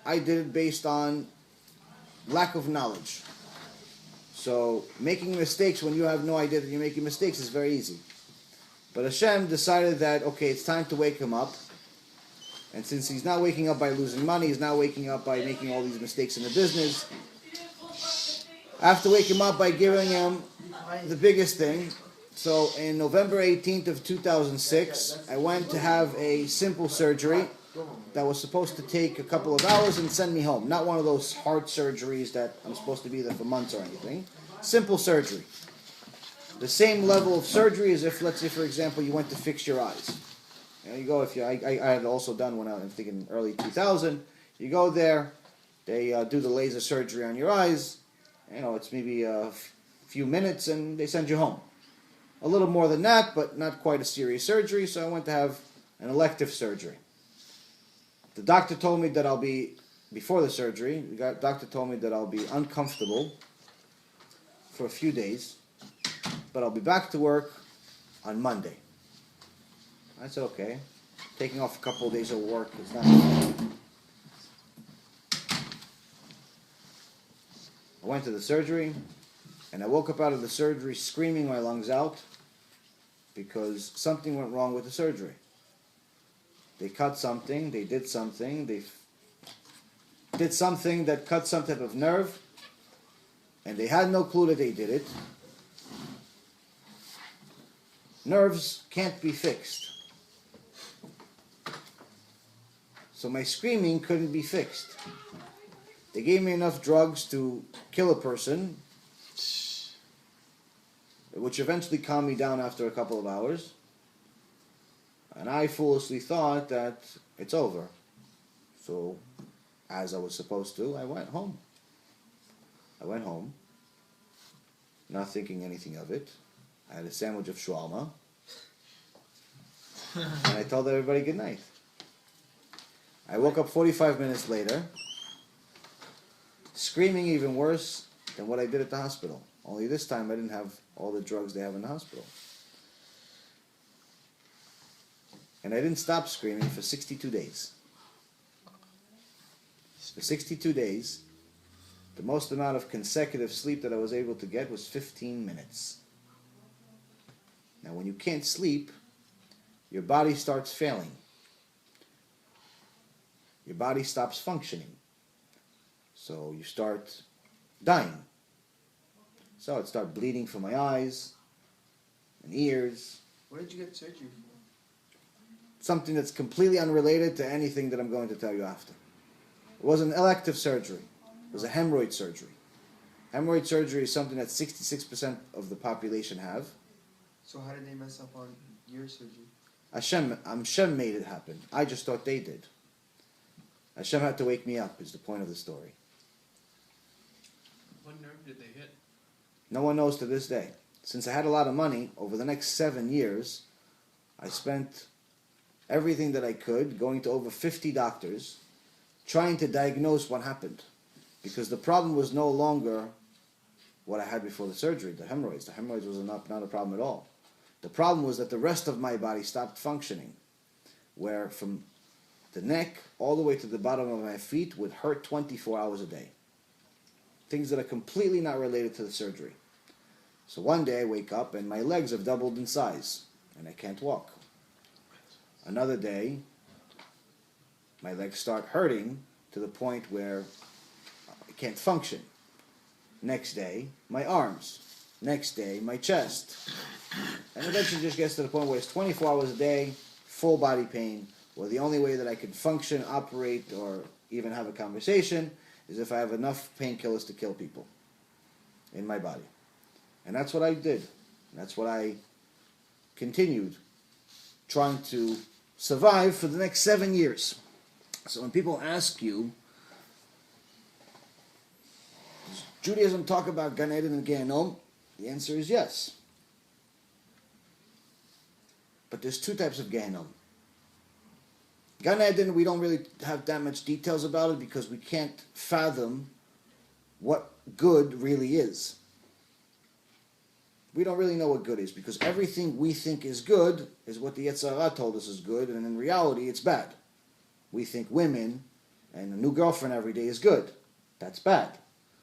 I did it based on lack of knowledge. So making mistakes when you have no idea that you're making mistakes is very easy. But Hashem decided that, okay, it's time to wake him up. And since he's not waking up by losing money, he's not waking up by making all these mistakes in the business. I have to wake him up by giving him the biggest thing. So in November 18th of 2006, I went to have a simple surgery that was supposed to take a couple of hours and send me home. Not one of those heart surgeries that I'm supposed to be there for months or anything. Simple surgery. The same level of surgery as if, let's say, for example, you went to fix your eyes. You go, I had also done when I was thinking early 2000. You go there, they do the laser surgery on your eyes. It's maybe a few minutes and they send you home. A little more than that, but not quite a serious surgery, so I went to have an elective surgery. The doctor told me that before the surgery, the doctor told me that I'll be uncomfortable for a few days, but I'll be back to work on Monday. I said, okay. Taking off a couple of days of work is not. I went to the surgery, and I woke up out of the surgery screaming my lungs out because something went wrong with the surgery. They cut something, they did something that cut some type of nerve, and they had no clue that they did it. Nerves can't be fixed. So my screaming couldn't be fixed. They gave me enough drugs to kill a person, which eventually calmed me down after a couple of hours. And I foolishly thought that it's over. So, as I was supposed to, I went home. Not thinking anything of it. I had a sandwich of shawarma. And I told everybody good night. I woke up 45 minutes later, screaming even worse than what I did at the hospital. Only this time I didn't have all the drugs they have in the hospital. And I didn't stop screaming for 62 days. For 62 days, the most amount of consecutive sleep that I was able to get was 15 minutes. Now when you can't sleep, your body starts failing. Your body stops functioning. So you start dying. So it started bleeding from my eyes and ears. What did you get surgery for? Something that's completely unrelated to anything that I'm going to tell you after. It was an elective surgery. It was a hemorrhoid surgery. Hemorrhoid surgery is something that 66% of the population have. So how did they mess up on your surgery? Hashem made it happen. I just thought they did. Hashem had to wake me up, is the point of the story. What nerve did they hit? No one knows to this day. Since I had a lot of money, over the next 7 years, I spent everything that I could, going to over 50 doctors, trying to diagnose what happened. Because the problem was no longer what I had before the surgery, the hemorrhoids. The hemorrhoids was not a problem at all. The problem was that the rest of my body stopped functioning, where from the neck all the way to the bottom of my feet would hurt 24 hours a day. Things that are completely not related to the surgery. So one day I wake up and my legs have doubled in size and I can't walk. Another day, my legs start hurting to the point where I can't function. Next day, my arms. Next day, my chest. And eventually it just gets to the point where it's 24 hours a day, full body pain, where the only way that I can function, operate, or even have a conversation is if I have enough painkillers to kill people in my body. And that's what I did. And that's what I continued trying to survive for the next 7 years. So when people ask you, does Judaism talk about Gan Eden and Gehenom? The answer is yes. But there's two types of Gehenom. Gan Eden, we don't really have that much details about it because we can't fathom what good really is. We don't really know what good is because everything we think is good is what the Yetzer Hara told us is good, and in reality it's bad. We think women and a new girlfriend every day is good. That's bad.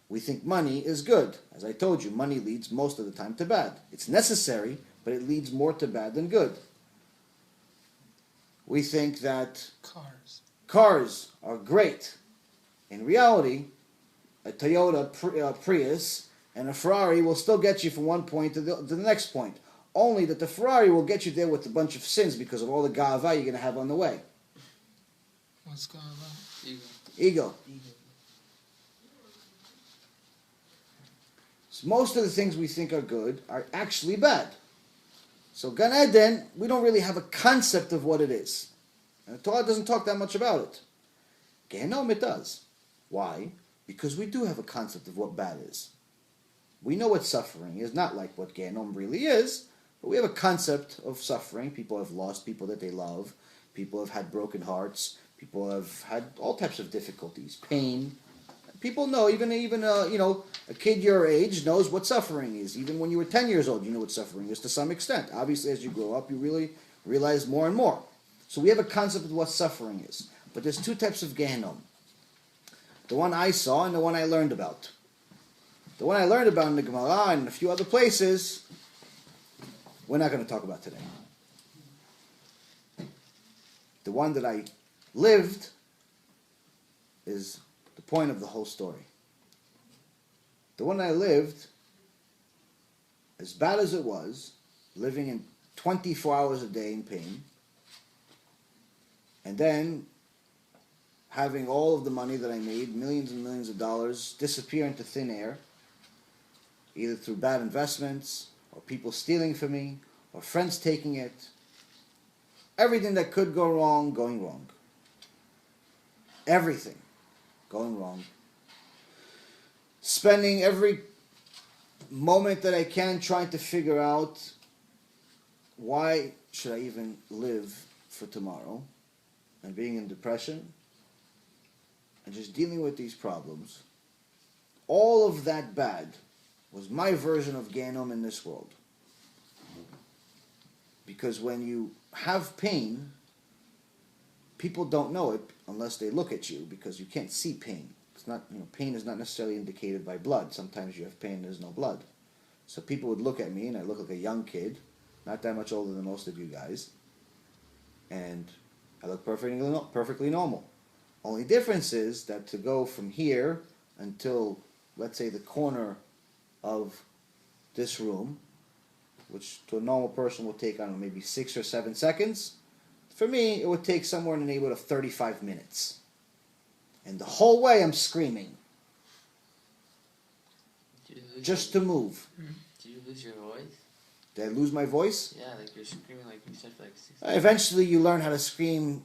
We think money is good. As I told you, money leads most of the time to bad. It's necessary, but it leads more to bad than good. We think that cars are great. In reality, a Toyota Prius and a Ferrari will still get you from one point to the next point. Only that the Ferrari will get you there with a bunch of sins because of all the ga'ava you're going to have on the way. What's ga'ava? Ego. So most of the things we think are good are actually bad. So Gan Eden, we don't really have a concept of what it is. And the Torah doesn't talk that much about it. Gehenom, it does. Why? Because we do have a concept of what bad is. We know what suffering is, not like what Gehenom really is, but we have a concept of suffering. People have lost people that they love. People have had broken hearts. People have had all types of difficulties, pain. People know, even a kid your age knows what suffering is. Even when you were 10 years old, you know what suffering is to some extent. Obviously, as you grow up, you really realize more and more. So we have a concept of what suffering is. But there's two types of Gehenom. The one I saw and the one I learned about. The one I learned about in the Gemara and a few other places, we're not going to talk about today. The one that I lived is the point of the whole story. The one I lived, as bad as it was, living in 24 hours a day in pain, and then having all of the money that I made, millions and millions of dollars, disappear into thin air, either through bad investments, or people stealing from me, or friends taking it. Everything that could go wrong, going wrong. Everything going wrong. Spending every moment that I can trying to figure out why should I even live for tomorrow, and being in depression, and just dealing with these problems. All of that bad was my version of Gehenom in this world. Because when you have pain, people don't know it unless they look at you, because you can't see pain. It's not, pain is not necessarily indicated by blood. Sometimes you have pain and there's no blood. So people would look at me and I look like a young kid, not that much older than most of you guys, and I look perfectly normal. Only difference is that to go from here until, let's say, the corner of this room, which to a normal person will take, I don't know, maybe 6 or 7 seconds, for me, it would take somewhere in the neighborhood of 35 minutes. And the whole way I'm screaming. Just to move. Do you lose your voice? Did I lose my voice? Yeah, like you're screaming like you said for like 6 Eventually you learn how to scream,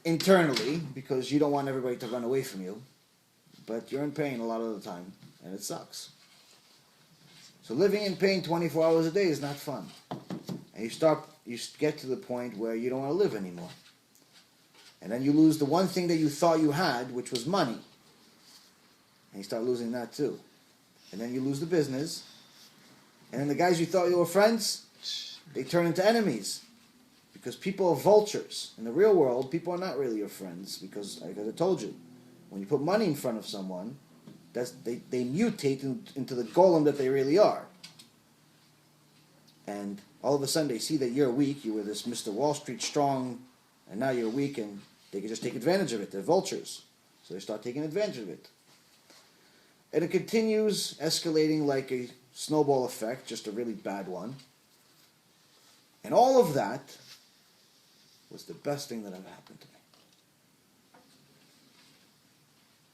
internally, because you don't want everybody to run away from you. But you're in pain a lot of the time, and it sucks. So living in pain 24 hours a day is not fun. And you get to the point where you don't want to live anymore. And then you lose the one thing that you thought you had, which was money. And you start losing that too. And then you lose the business. And then the guys you thought you were friends, they turn into enemies. Because people are vultures. In the real world, people are not really your friends. Because, like I told you, when you put money in front of someone, they mutate into the golem that they really are. And all of a sudden they see that you're weak. You were this Mr. Wall Street strong, and now you're weak, and they can just take advantage of it. They're vultures. So they start taking advantage of it. And it continues escalating like a snowball effect, just a really bad one. And all of that was the best thing that ever happened to me.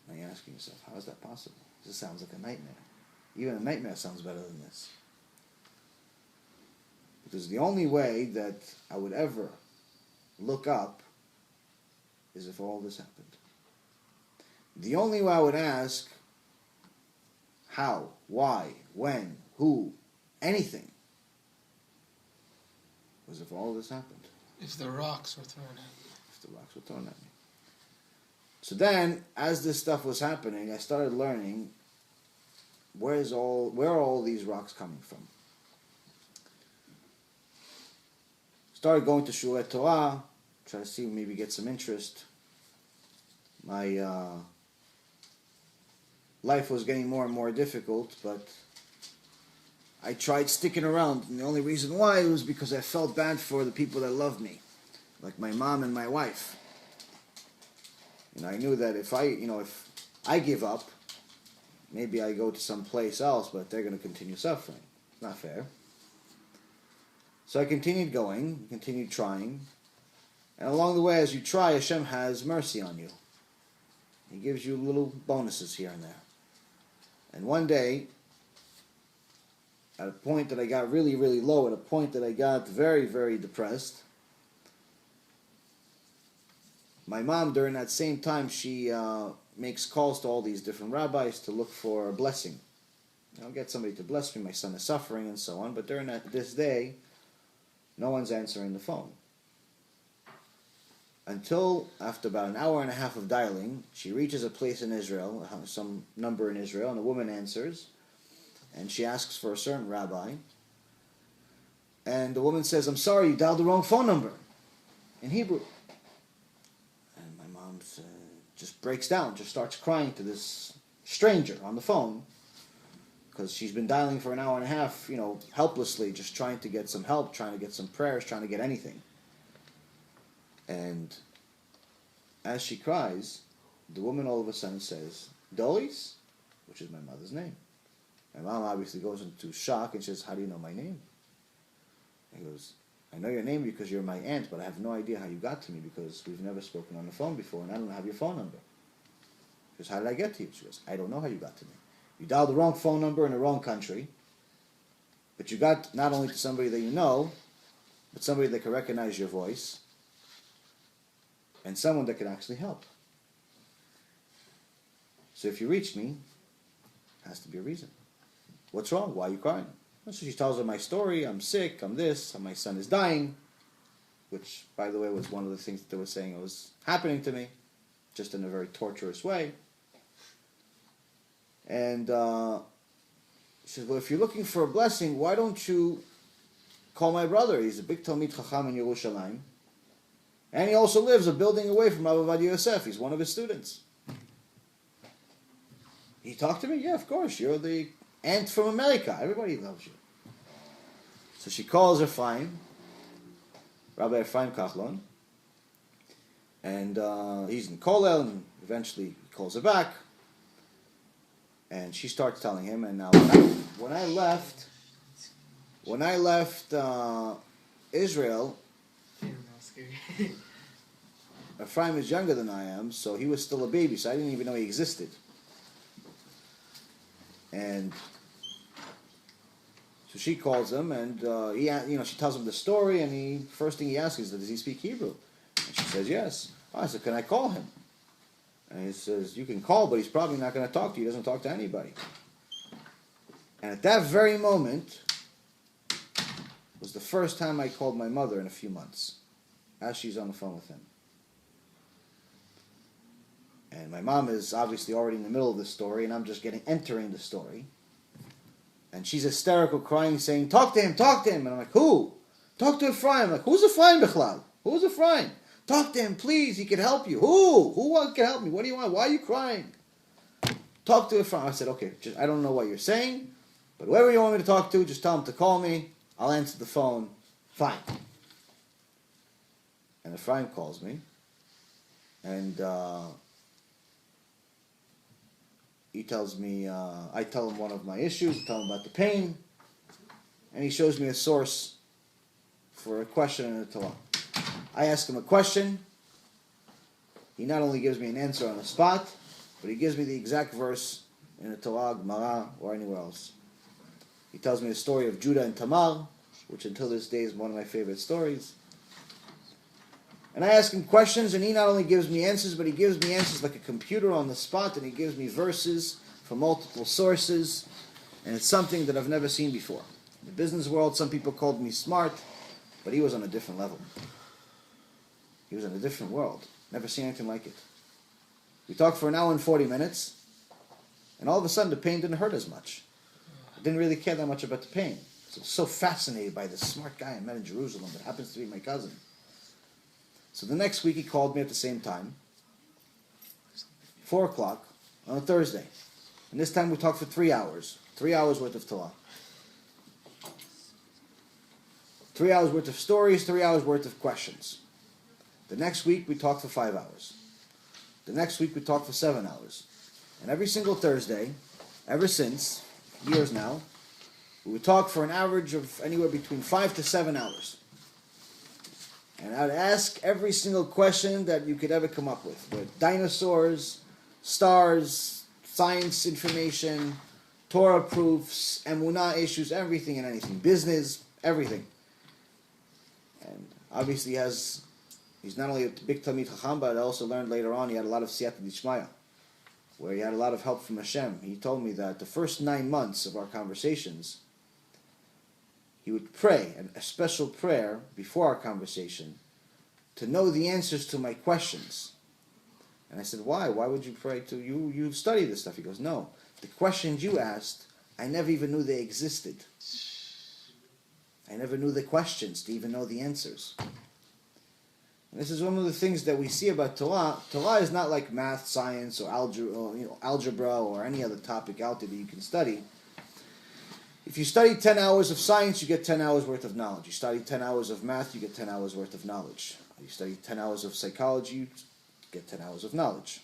Now you're asking yourself, how is that possible? This sounds like a nightmare. Even a nightmare sounds better than this. Because the only way that I would ever look up is if all this happened. The only way I would ask how, why, when, who, anything, was if all this happened. If the rocks were thrown at me. If the rocks were thrown at me. So then, as this stuff was happening, I started learning where are all these rocks coming from. Started going to Shiur Torah, try to see maybe get some interest. My life was getting more and more difficult, but I tried sticking around, and the only reason why was because I felt bad for the people that loved me, like my mom and my wife. And I knew that if I give up, maybe I go to some place else, but they're going to continue suffering. It's not fair. So I continued going, continued trying, and along the way, as you try, Hashem has mercy on you. He gives you little bonuses here and there. And one day, at a point that I got really, really low, at a point that I got very, very depressed, my mom, during that same time, she makes calls to all these different rabbis to look for a blessing. I'll get somebody to bless me, my son is suffering, and so on. But during this day, no one's answering the phone. Until, after about an hour and a half of dialing, she reaches a place in Israel, some number in Israel, and a woman answers, and she asks for a certain rabbi. And the woman says, "I'm sorry, you dialed the wrong phone number," in Hebrew. And my mom just breaks down, just starts crying to this stranger on the phone, because she's been dialing for an hour and a half, helplessly, just trying to get some help, trying to get some prayers, trying to get anything. And as she cries, the woman all of a sudden says, "Doris," which is my mother's name. My mom obviously goes into shock and says, "How do you know my name?" He goes, "I know your name because you're my aunt, but I have no idea how you got to me because we've never spoken on the phone before and I don't have your phone number." She goes, "How did I get to you?" She goes, "I don't know how you got to me. You dialed the wrong phone number in the wrong country, but you got not only to somebody that you know, but somebody that can recognize your voice, and someone that can actually help. So if you reach me, it has to be a reason. What's wrong? Why are you crying?" So she tells her my story. "I'm sick, I'm this, my son is dying," which, by the way, was one of the things that they were saying it was happening to me, just in a very torturous way. And she says, "Well, if you're looking for a blessing, why don't you call my brother? He's a big Talmid Chacham in Yerushalayim. And he also lives a building away from Rabbi Yosef. He's one of his students." He talked to me? "Yeah, of course. You're the aunt from America. Everybody loves you." So she calls Ephraim, Rabbi Ephraim Kachlon, and he's in Kollel, and eventually he calls her back, and she starts telling him. And now, when I left Israel, Ephraim is younger than I am, so he was still a baby, so I didn't even know he existed. And so she calls him, and she tells him the story, and first thing he asks is, "Does he speak Hebrew?" And she says, "Yes." I said, "Can I call him?" And he says, "You can call, but he's probably not going to talk to you. He doesn't talk to anybody." And at that very moment was the first time I called my mother in a few months, as she's on the phone with him. And my mom is obviously already in the middle of the story, and I'm just entering the story. And she's hysterical, crying, saying, "Talk to him, talk to him." And I'm like, "Who?" "Talk to Ephraim." I'm like, "Who's Ephraim, Bechlal? Who's Ephraim? Talk to him, please, he can help you." "Who? Who can help me? What do you want? Why are you crying?" "Talk to Ephraim." I said, "Okay, I don't know what you're saying, but whoever you want me to talk to, just tell him to call me. I'll answer the phone. Fine." And Ephraim calls me, and he tells me, I tell him one of my issues, I tell him about the pain, and he shows me a source for a question in the Torah. I ask him a question. He not only gives me an answer on the spot, but he gives me the exact verse in the Torah, Gemara, or anywhere else. He tells me the story of Judah and Tamar, which until this day is one of my favorite stories. And I ask him questions, and he not only gives me answers, but he gives me answers like a computer on the spot, and he gives me verses from multiple sources, and it's something that I've never seen before. In the business world, some people called me smart, but he was on a different level. He was in a different world. Never seen anything like it. We talked for an hour and 40 minutes, and all of a sudden the pain didn't hurt as much. I didn't really care that much about the pain. I was so fascinated by this smart guy I met in Jerusalem that happens to be my cousin. So the next week he called me at the same time. 4 o'clock on a Thursday. And this time we talk for 3 hours. 3 hours worth of Torah. 3 hours worth of stories, 3 hours worth of questions. The next week we talk for 5 hours. The next week we talk for 7 hours. And every single Thursday, ever since, years now, we would talk for an average of anywhere between 5 to 7 hours. And I'd ask every single question that you could ever come up with. Dinosaurs, stars, science information, Torah proofs, emunah issues, everything and anything. Business, everything. And obviously he's not only a big Talmid Chacham, but I also learned later on he had a lot of siyata d'shmaya, where he had a lot of help from Hashem. He told me that the first 9 months of our conversations, he would pray, a special prayer before our conversation, to know the answers to my questions. And I said, why? Why would you pray to you? You study this stuff. He goes, no. The questions you asked, I never even knew they existed. I never knew the questions to even know the answers. And this is one of the things that we see about Torah. Torah is not like math, science, or algebra, or any other topic out there that you can study. If you study 10 hours of science, you get 10 hours worth of knowledge. You study 10 hours of math, you get 10 hours worth of knowledge. You study 10 hours of psychology, you get 10 hours of knowledge.